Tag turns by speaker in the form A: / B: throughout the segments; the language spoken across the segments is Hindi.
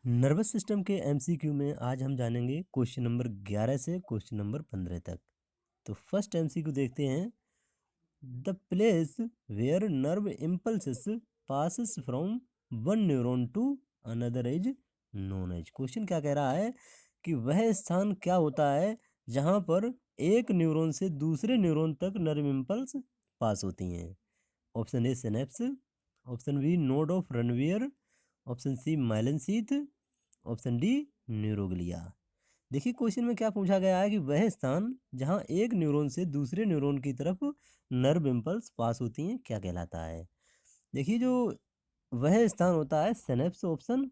A: नर्वस सिस्टम के एमसीक्यू में आज हम जानेंगे क्वेश्चन नंबर 11 से क्वेश्चन नंबर 15 तक। तो फर्स्ट एमसीक्यू देखते हैं। The place where nerve impulses passes from one neuron to another is known as. Question क्या कह रहा है कि वह स्थान क्या होता है जहां पर एक न्यूरॉन से दूसरे न्यूरॉन तक नर्व इम्पल्स पास होती हैं। Option A synapse, option B node of Ranvier, option C myelin sheath, option D neuroglia. देखिए क्वेश्चन में क्या पूछा गया है कि वह स्थान जहां एक न्यूरॉन से दूसरे न्यूरॉन की तरफ नर्व इम्पल्स पास होती हैं क्या कहलाता है। देखिए जो वह स्थान होता है synapse, option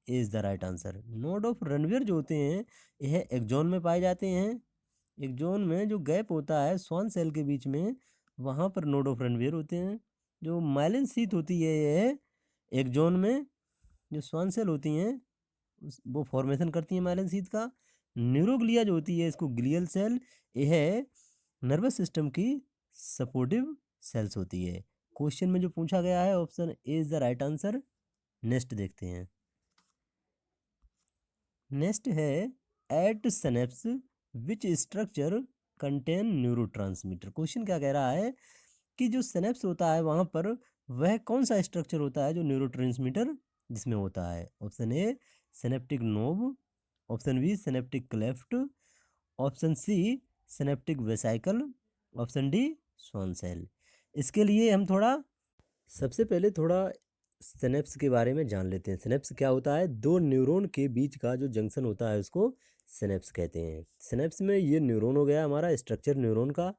A: A is the right answer. Node of Ranvier जो होते हैं यह एक्सॉन में पाए जाते हैं। एक्सॉन में जो गैप होता है स्वान सेल के बीच में वहाँ पर नोड ऑफ रनवियर होते हैं। जो माइलिन शीथ होती है यह एक्सॉन में जो स्वान सेल होती हैं वो फॉर्मेशन करती है माइलिन शीथ का। न्यूरोग्लिया जो होती है इसको ग्लियल सेल, यह नर्वस सिस्टम की सपोर्टिव सेल्स होती है। क्वेश्चन में जो पूछा गया है option A is the right answer. Next देखते हैं। नेक्स्ट है at synapse which structure contain neurotransmitter. Question क्या कह रहा है कि जो सिनेप्स होता है वहाँ पर वह कौन सा स्ट्रक्चर होता है जो न्यूरोट्रांसमीटर जिसमें होता है। Option A synaptic knob, option B synaptic cleft, option C synaptic vesicle, option D Schwann cell. इसके लिए हम सबसे पहले सिनेप्स के बारे में जान लेते हैं। सिनेप्स क्या होता है? दो न्यूरॉन के बीच का जो जंक्शन होता है उसको सिनेप्स कहते हैं। सिनेप्स में ये न्यूरॉन हो गया हमारा स्ट्रक्चर न्यूरॉन का।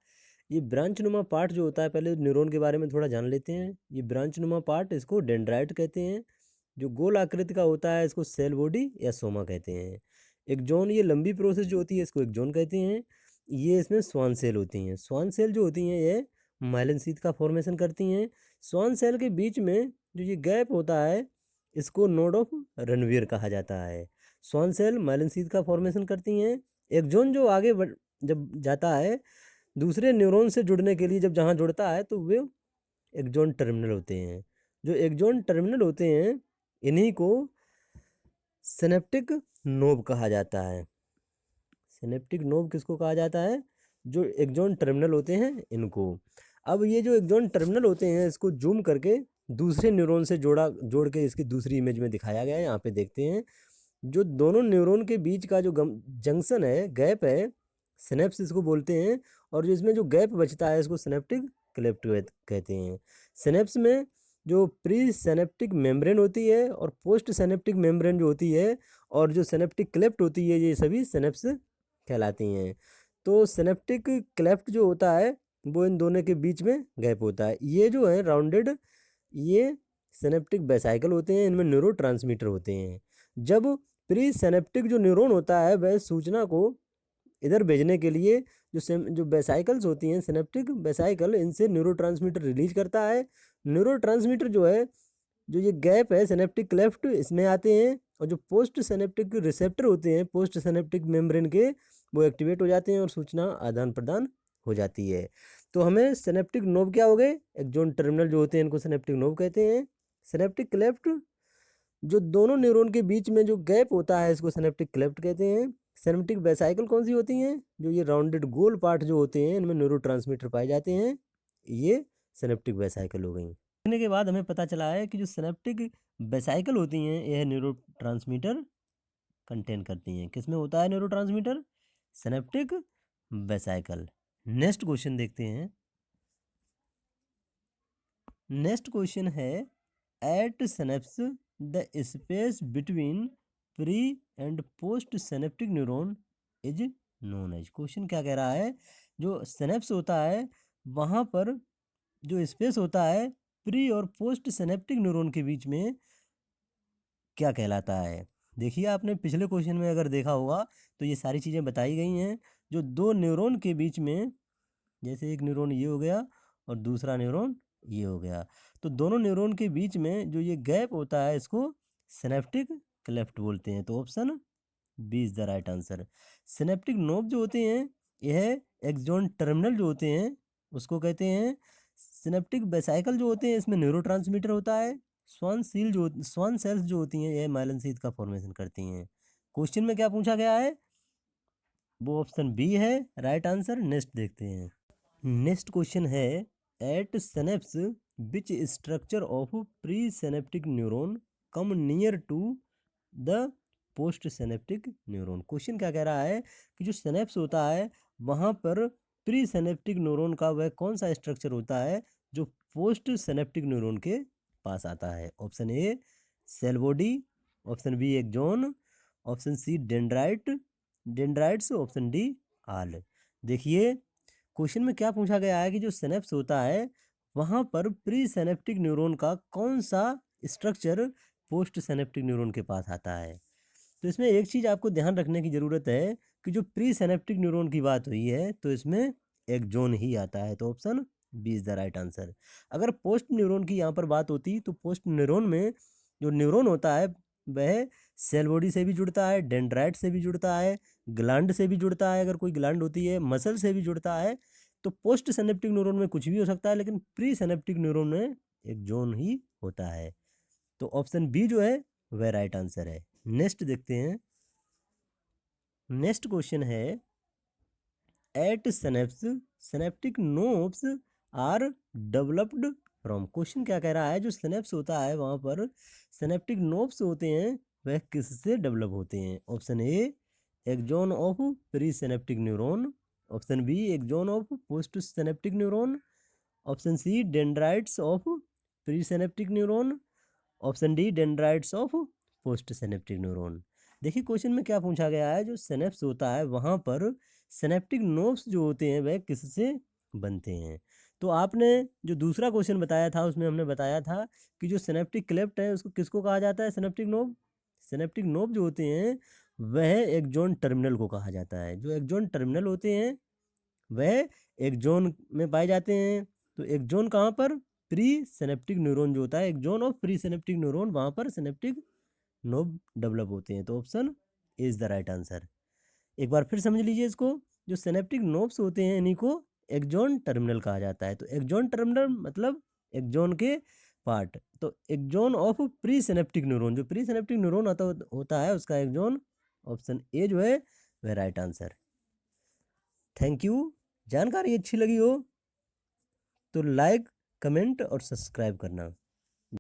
A: ये ब्रांच नुमा पार्ट जो होता है, पहले न्यूरॉन के बारे में थोड़ा जान लेते हैं। ये ब्रांच नुमा पार्ट इसको डेंड्राइट कहते हैं। जो गोल आकृति का होता है इसको सेल बॉडी या सोमा कहते हैं। एक्सॉन, ये लंबी प्रोसेस जो होती है इसको एक्सॉन कहते हैं। ये इसमें स्वान सेल होती हैं। स्वान सेल जो होती हैं ये माइलिन शीथ का फॉर्मेशन करती हैं। स्वान सेल के बीच में जो ये गैप होता है इसको नोड ऑफ रनवियर कहा जाता है। स्वान सेल माइलिन शीथ का फॉर्मेशन करती हैं। एक्सॉन जो जब जाता है दूसरे न्यूरॉन से जुड़ने के लिए, जब जहाँ जुड़ता है तो वे एक्सॉन टर्मिनल होते हैं। जो एक्सॉन टर्मिनल होते हैं इन्हीं को सिनेप्टिक नोब कहा जाता है। सिनेप्टिक नोब किसको कहा जाता है? जो एक्सॉन टर्मिनल होते हैं इनको। अब ये जो एक्सॉन टर्मिनल होते हैं इसको जूम करके दूसरे न्यूरॉन से जोड़ के इसकी दूसरी इमेज में दिखाया गया है। यहाँ पे देखते हैं जो दोनों न्यूरॉन के बीच का जो जंक्शन है, गैप है, सिनेप्स इसको बोलते हैं। और जो इसमें जो गैप बचता है इसको सिनेप्टिक क्लेफ्ट कहते हैं। सिनेप्स में जो प्री सिनेप्टिक मेम्ब्रेन होती है और पोस्ट सिनेप्टिक मेम्ब्रेन जो होती है और जो सिनेप्टिक क्लेफ्ट होती है, ये सभी सिनेप्स कहलाती हैं। तो सिनेप्टिक क्लेफ्ट जो होता है वो इन दोनों के बीच में गैप होता है। ये जो है राउंडेड, ये सिनेप्टिक वेसाइकल होते हैं, इनमें न्यूरोट्रांसमीटर होते हैं। जब प्री सिनेप्टिक जो न्यूरॉन होता है वह सूचना को इधर भेजने के लिए जो वेसाइकल्स होती हैं सिनेप्टिक वेसाइकल, इनसे न्यूरोट्रांसमीटर रिलीज करता है। न्यूरोट्रांसमीटर जो है, जो ये गैप है सिनेप्टिक क्लेफ्ट, इसमें आते हैं। और जो पोस्ट सिनेप्टिक रिसेप्टर होते हैं पोस्ट सिनेप्टिक मेम्ब्रेन के, वो एक्टिवेट हो जाते हैं और सूचना आदान प्रदान हो जाती है। तो हमें सिनेप्टिक नोब क्या हो गए? एक्सॉन टर्मिनल जो होते हैं इनको सिनेप्टिक नोब कहते हैं। सिनेप्टिक क्लेफ्ट, जो दोनों न्यूरॉन के बीच में जो गैप होता है इसको सिनेप्टिक क्लेफ्ट कहते हैं। सिनेप्टिक वेसाइकल कौन सी होती हैं? जो ये राउंडेड गोल पार्ट जो होते हैं इनमें न्यूरोट्रांसमीटर पाए जाते हैं। ये सिनेप्टिक वेसाइकल हो गई। देखने के बाद हमें पता चला है कि जो सिनेप्टिक वेसाइकल होती हैं यह न्यूरोट्रांसमीटर कंटेन करती हैं। किसमें होता है neurotransmitter? Synaptic vesicle. Next question देखते हैं। नेक्स्ट क्वेश्चन है at synapse the space between pre and post synaptic neuron is known as. Question क्या कह रहा है? जो सिनेप्स होता है वहाँ पर जो स्पेस होता है प्री और पोस्ट सिनेप्टिक न्यूरॉन के बीच में क्या कहलाता है। देखिए आपने पिछले क्वेश्चन में अगर देखा होगा तो ये सारी चीज़ें बताई गई हैं। जो दो न्यूरॉन के बीच में, जैसे एक न्यूरॉन ये हो गया और दूसरा न्यूरॉन ये हो गया, तो दोनों न्यूरॉन के बीच में जो ये गैप होता है इसको सिनेप्टिक क्लेफ्ट बोलते हैं। तो option B is the right answer. Synaptic knob जो होते हैं यह एक्सॉन टर्मिनल जो होते हैं उसको कहते हैं। सिनेप्टिक वेसाइकल जो होते हैं इसमें न्यूरोट्रांसमीटर होता है। स्वान सेल्स जो होती हैं, ये माइलिन शीथ का फॉर्मेशन करती हैं। क्वेश्चन में क्या पूछा गया है, वो ऑप्शन बी है राइट आंसर। नेक्स्ट देखते हैं। नेक्स्ट क्वेश्चन है, at synapse which structure of pre synaptic neuron come near to the post synaptic neuron. Question क्या कह रहा है कि जो सिनेप्स होता है वहाँ पर प्री सिनेप्टिक न्यूरॉन का वह कौन सा स्ट्रक्चर होता है जो पोस्ट सिनेप्टिक न्यूरॉन के पास आता है। Option A cell body, option B axon, option C dendrites, option D all. देखिए क्वेश्चन में क्या पूछा गया है कि जो सिनेप्स होता है वहाँ पर प्री सिनेप्टिक न्यूरॉन का कौन सा स्ट्रक्चर पोस्ट सिनेप्टिक न्यूरॉन के पास आता है। तो इसमें एक चीज़ आपको ध्यान रखने की ज़रूरत है कि जो प्री सिनेप्टिक न्यूरॉन की बात हुई है तो इसमें एक्सॉन ही आता है, तो option B is the right answer. अगर पोस्ट न्यूरॉन की यहाँ पर बात होती तो पोस्ट न्यूरॉन में जो न्यूरॉन होता है वह सेल बॉडी से भी जुड़ता है, डेंड्राइट से भी जुड़ता है, ग्लैंड से भी जुड़ता है, अगर कोई ग्लैंड होती है, मसल से भी जुड़ता है। तो पोस्ट सिनेप्टिक न्यूरॉन में कुछ भी हो सकता है, लेकिन प्री सिनेप्टिक न्यूरॉन में एक्सॉन ही होता है। तो ऑप्शन बी जो है वह राइट आंसर है। नेक्स्ट देखते हैं। नेक्स्ट क्वेश्चन है, at synapse synaptic knobs are developed from. Question क्या कह रहा है, जो सिनेप्स होता है वहाँ पर सिनेप्टिक नोब्स होते हैं वह किससे डेवलप होते हैं। Option A axon of pre synaptic neuron, option B axon of post synaptic neuron, option C dendrites of pre synaptic neuron, option D dendrites of post synaptic neuron. देखिए क्वेश्चन में क्या पूछा गया है, जो सिनेप्स होता है वहाँ पर सिनेप्टिक नोब्स जो होते हैं वह किससे बनते हैं। तो आपने जो दूसरा क्वेश्चन बताया था उसमें हमने बताया था कि जो सिनेप्टिक क्लेफ्ट है उसको किसको कहा जाता है, सिनेप्टिक नोब। सिनेप्टिक नोब जो होते हैं वह एक्सॉन टर्मिनल को कहा जाता है। जो एक्सॉन टर्मिनल होते हैं वह एक्सॉन में पाए जाते हैं। तो एक्सॉन कहाँ पर, प्री सिनेप्टिक न्यूरॉन जो होता है, axon of pre synaptic neuron, वहाँ पर सिनेप्टिक नोब डेवलप होते हैं। तो option A is the right answer. एक बार फिर समझ लीजिए इसको, जो सिनेप्टिक नोब्स होते हैं इन्हीं को एक्सॉन टर्मिनल कहा जाता है। तो एक्सॉन टर्मिनल मतलब एक्सॉन के पार्ट। तो axon of pre synaptic neuron, जो प्री सिनेप्टिक न्यूरॉन होता है उसका एक्सॉन, ऑप्शन ए जो है वह राइट आंसर। Thank you. जानकारी अच्छी लगी हो तो लाइक, कमेंट और सब्सक्राइब करना।